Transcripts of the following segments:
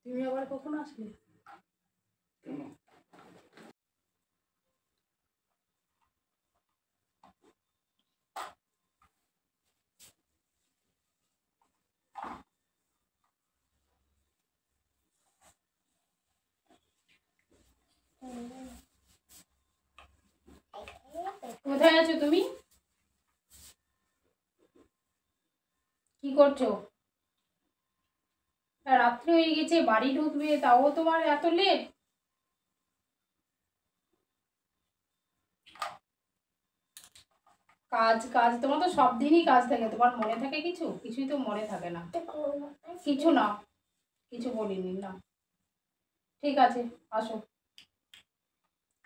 তুমি আবার কখন আসলে? কেন? কোথায় আছো তুমি? কি করছো? রাত্রি হয়ে গেছে, বাড়ি ঢুকবে, তাও তোমার এত লেট? কাজ কাজ, তোমার তো সব দিনই কাজ থাকে, তোমার মনে থাকে কিছু? কিছুই তো মনে থাকে না। কিছু না, কিছু বলিনি না। ঠিক আছে, আসো।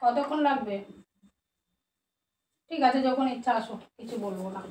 কতক্ষণ লাগবে? ঠিক আছে, যখন ইচ্ছা আসো, কিছু বলবো না।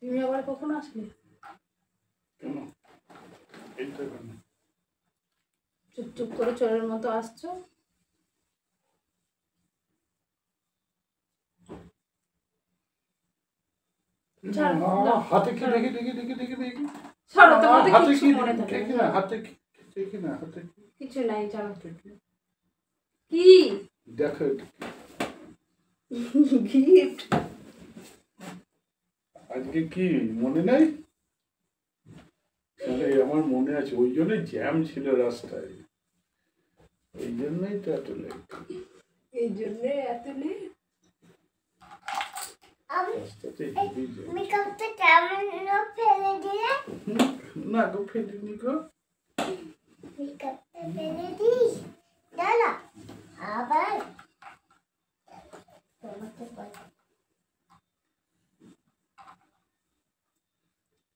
তুমি আবার কখন আসলে? কেন? এইটা কেন? চুপ চুপ করে চোরের মতো আসছো। হাতে কি দেখি দেখি দেখি দেখি দেখি। ছাড়ো, তোমার তো হাতে কিছু কি মনে থাকে দেখি না। না, হাতে কি দেখি না, হাতে কি কিছু নাই, ছাড়ো। দেখি। কি দেখো এটা কি? গিফট? আজকে কি মনে নাই? আরে আমার মনে আছে, ওই জন্যই জ্যাম ছিল রাস্তায়, এই জন্যই তো এত লেট। এই জন্য এত লেট? রাস্তাতে হেভি জ্যাম। মেকআপটা কেমন ফেলে দিলে? না গো, ফেলিনি গো। মেকআপটা ফেলে দিস দাদা, আবার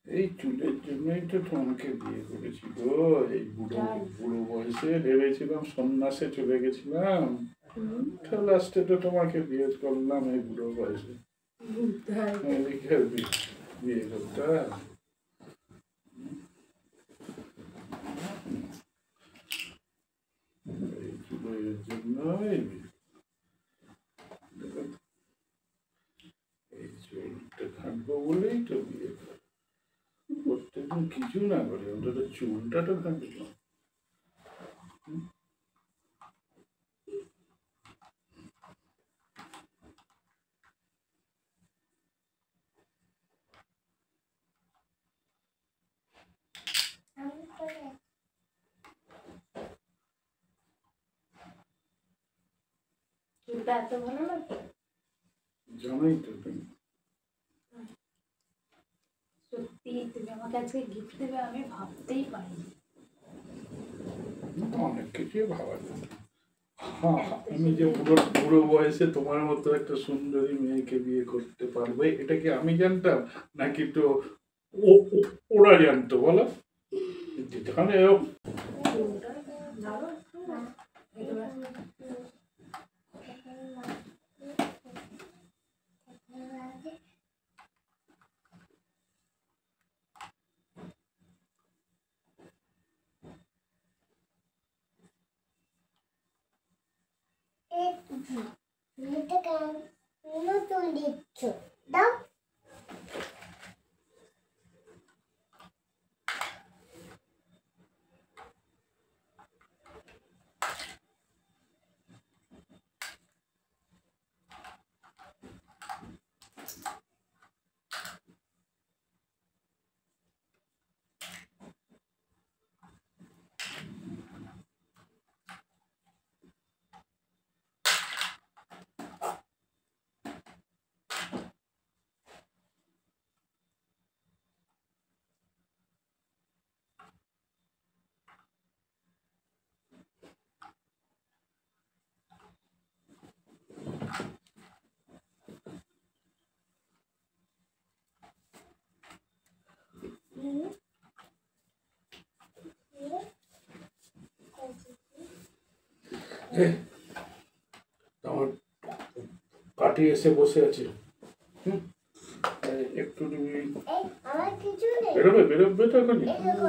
এই চুলের জন্যই তো তোমাকে বিয়ে করেছি গো। এই বুড়ো বুড়ো বয়সে ভেবেছিলাম সন্ন্যাসে চলে গেছিলাম, লাস্টে তো তোমাকে বিয়ে করলাম এই বুড়ো বয়সে। এদিকে বিয়ে করতাম। এই চুলের জন্যই এই চুলটা ঘাঁটবো বলেই তো বিয়ে করা। প্রত্যেকদিন কিছু না করে অন্তত চুলটা তো ঘাঁটবো। চুলটা এত ভালো লাগে? জানোই তো তুমি। সত্যি তুমি আমাকে আজকে গিফট দেবে, আমি ভাবতেই পারিনি। অনেক কিছুই ভাবা যায়। হ্যাঁ, আমি যে বুড়ো বুড়ো বয়সে তোমার মতো একটা সুন্দরী মেয়েকে বিয়ে করতে পারবে, এটা কি আমি জানতাম নাকি তো ওরা জানতো বলো? যেখানে নতুন দিচ্ছ দাও। আমার কাটি এসে বসে আছে। একটু তুমি আমার কিছু নেই বেরোবে তো এখনই। এই দেখো